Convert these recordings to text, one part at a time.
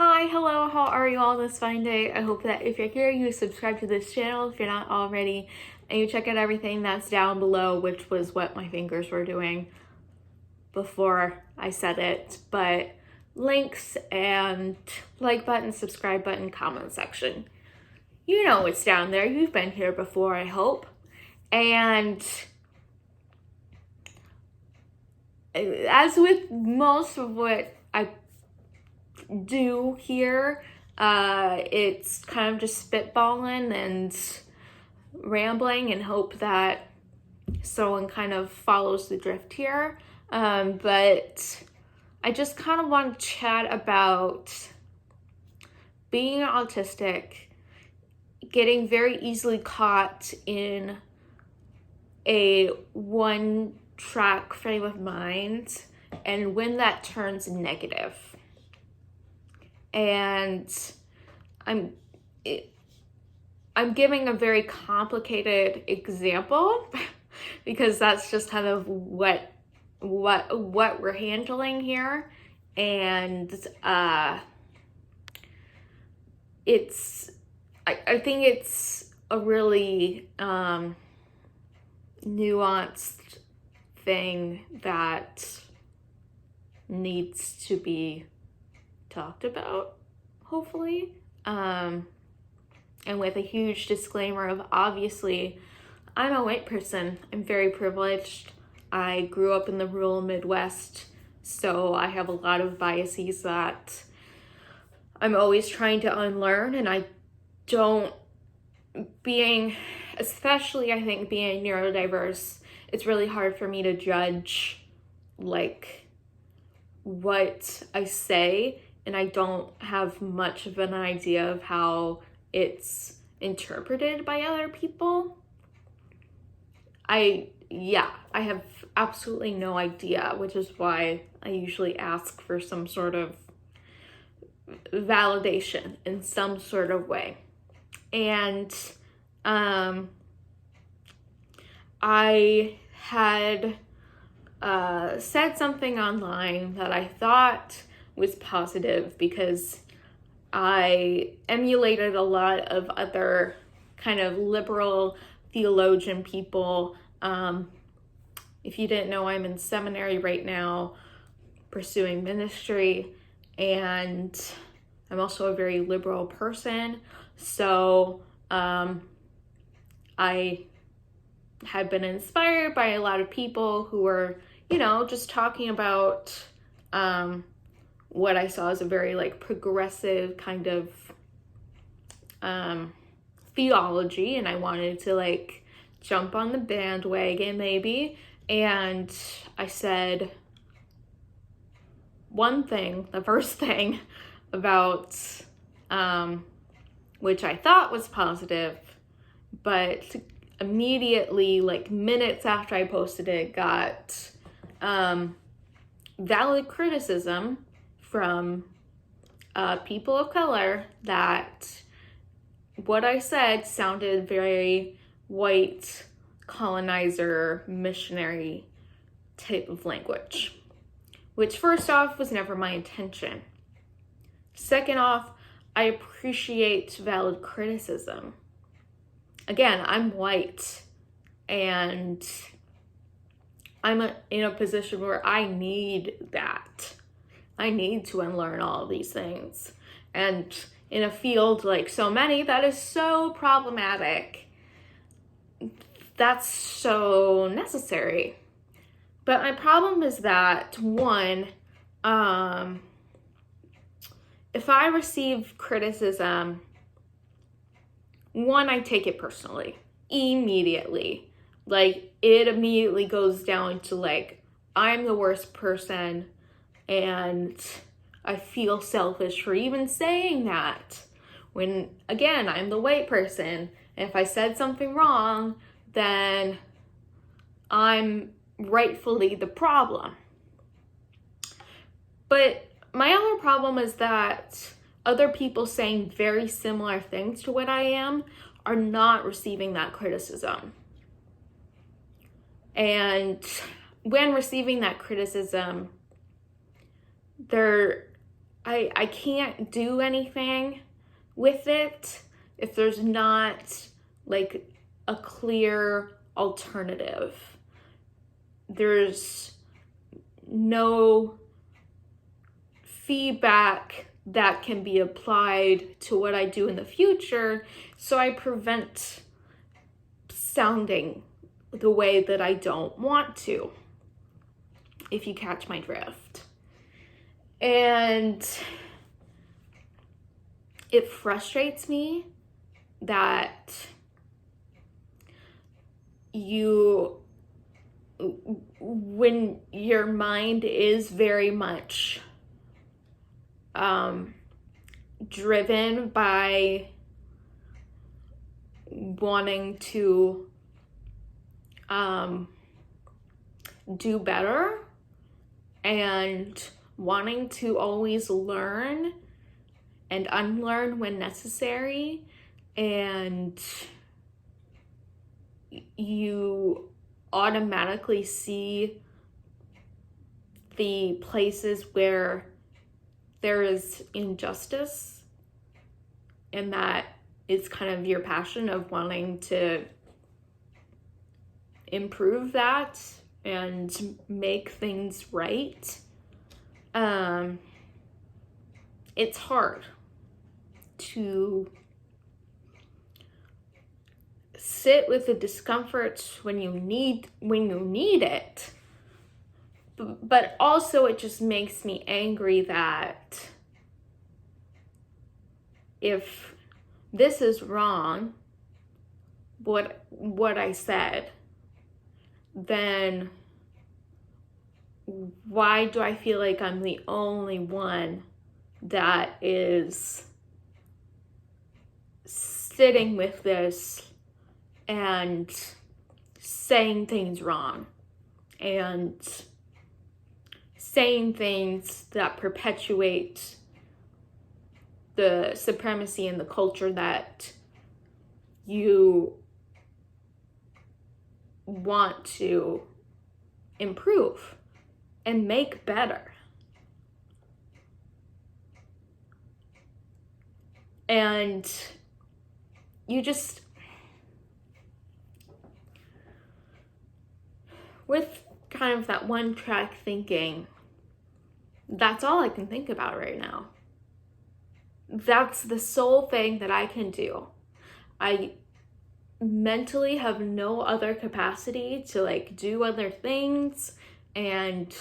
Hi, hello, how are you all this fine day? I hope that if you're here, you subscribe to this channel if you're not already, and you check out everything that's down below, which was what my fingers were doing before I said it, but links and like button, subscribe button, comment section. You know it's down there. You've been here before, I hope. And as with most of what I do here, it's kind of just spitballing and rambling and hope that someone kind of follows the drift here. But I just kind of want to chat about being autistic, getting very easily caught in a one-track frame of mind, and when that turns negative. And I'm giving a very complicated example because that's just kind of what we're handling here, and I think it's a really nuanced thing that needs to be talked about, hopefully, and with a huge disclaimer of, obviously, I'm a white person. I'm very privileged. I grew up in the rural Midwest, so I have a lot of biases that I'm always trying to unlearn, and especially I think being neurodiverse, it's really hard for me to judge like what I say, and I don't have much of an idea of how it's interpreted by other people. I have absolutely no idea, which is why I usually ask for some sort of validation in some sort of way. And I had said something online that I thought was positive because I emulated a lot of other kind of liberal theologian people. If you didn't know, I'm in seminary right now pursuing ministry, and I'm also a very liberal person. So I had been inspired by a lot of people who were, just talking about what I saw as a very like progressive kind of theology, and I wanted to like jump on the bandwagon maybe. And I said the first thing about which I thought was positive, but immediately, like minutes after I posted it, got valid criticism from people of color that what I said sounded very white, colonizer, missionary type of language, which first off was never my intention. Second off, I appreciate valid criticism. Again, I'm white, and I'm in a position where I need that. I need to unlearn all of these things. And in a field like so many that is so problematic, that's so necessary. But my problem is that, one, if I receive criticism, I take it personally, immediately. Like, it immediately goes down to, like, I'm the worst person, and I feel selfish for even saying that. When, again, I'm the white person, and if I said something wrong, then I'm rightfully the problem. But my other problem is that other people saying very similar things to what I am are not receiving that criticism. And when receiving that criticism, I I can't do anything with it if there's not like a clear alternative. There's no feedback that can be applied to what I do in the future, so I prevent sounding the way that I don't want to, if you catch my drift. And it frustrates me that when your mind is very much driven by wanting to do better and wanting to always learn and unlearn when necessary, and you automatically see the places where there is injustice, and that is kind of your passion of wanting to improve that and make things right. It's hard to sit with the discomfort when you need it, but also it just makes me angry that if this is wrong, what I said, then why do I feel like I'm the only one that is sitting with this and saying things wrong and saying things that perpetuate the supremacy and the culture that you want to improve and make better. And you just, with kind of that one track thinking, that's all I can think about right now. That's the sole thing that I can do. I mentally have no other capacity to like do other things and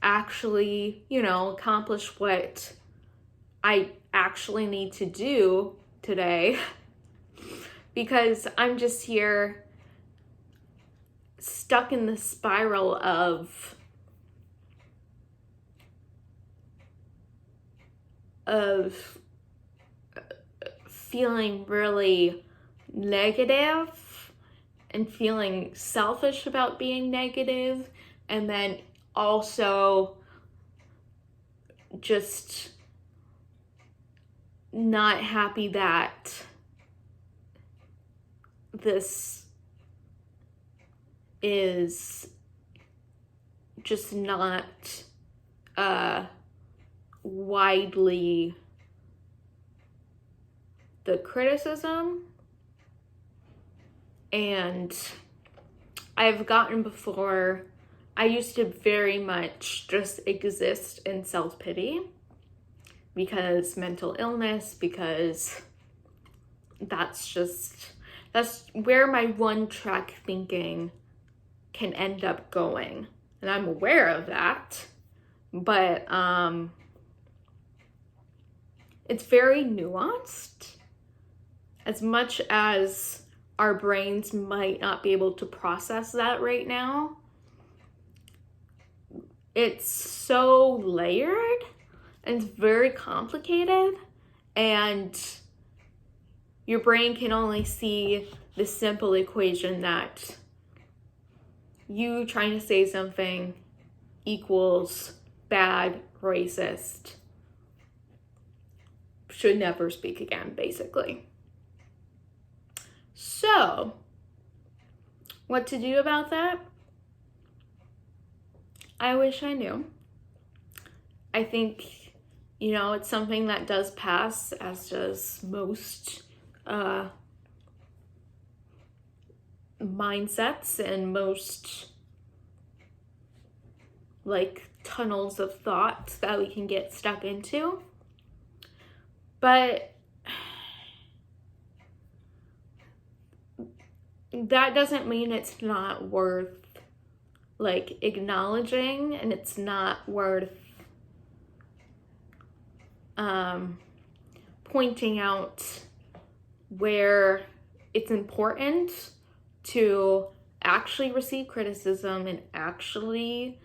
actually, accomplish what I actually need to do today, because I'm just here stuck in the spiral of feeling really negative and feeling selfish about being negative, and then also just not happy that this is just not widely the criticism. And I've gotten before, I used to very much just exist in self-pity because mental illness, because that's where my one track thinking can end up going. And I'm aware of that, but it's very nuanced. As much as our brains might not be able to process that right now, it's so layered and it's very complicated, and your brain can only see the simple equation that you trying to say something equals bad, racist, should never speak again, basically. So, what to do about that? I wish I knew. I think, it's something that does pass, as does most mindsets and most like tunnels of thought that we can get stuck into. But that doesn't mean it's not worth like acknowledging, and it's not worth pointing out where it's important to actually receive criticism and actually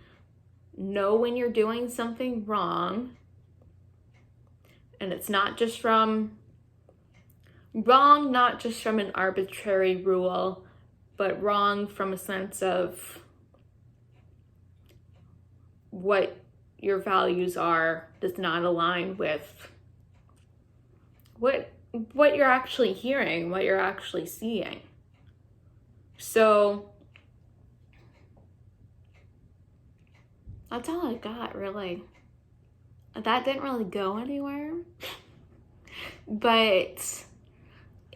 know when you're doing something wrong. And it's not just from an arbitrary rule, but wrong from a sense of what your values are does not align with what you're actually hearing, what you're actually seeing. So that's all I got, really. That didn't really go anywhere. But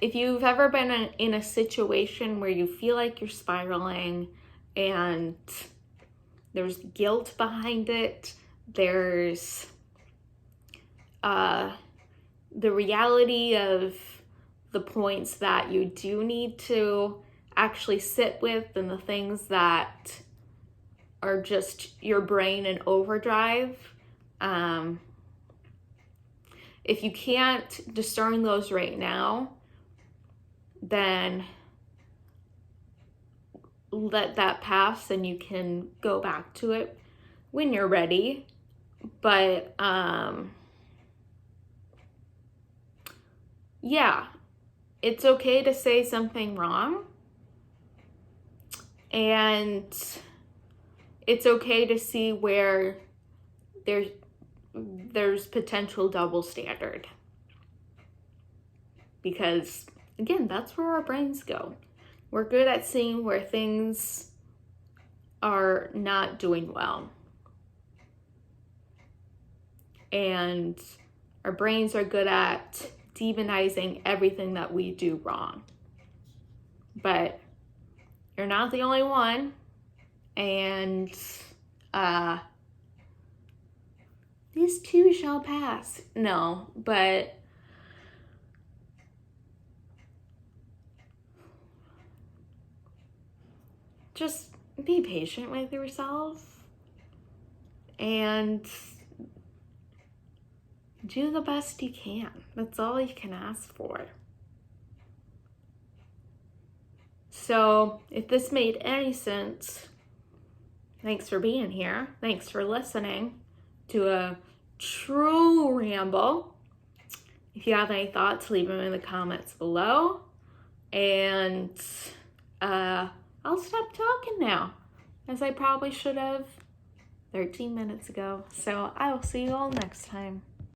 if you've ever been in a situation where you feel like you're spiraling and there's guilt behind it, there's the reality of the points that you do need to actually sit with, and the things that are just your brain in overdrive. If you can't discern those right now, then let that pass and you can go back to it when you're ready. But yeah, it's okay to say something wrong, and it's okay to see where there's potential double standard, because again, that's where our brains go. We're good at seeing where things are not doing well, and our brains are good at demonizing everything that we do wrong. But you're not the only one, and this too shall pass. No, but just be patient with yourself and do the best you can. That's all you can ask for. So if this made any sense, thanks for being here. Thanks for listening to a true ramble. If you have any thoughts, leave them in the comments below. And I'll stop talking now, as I probably should have 13 minutes ago. So I will see you all next time.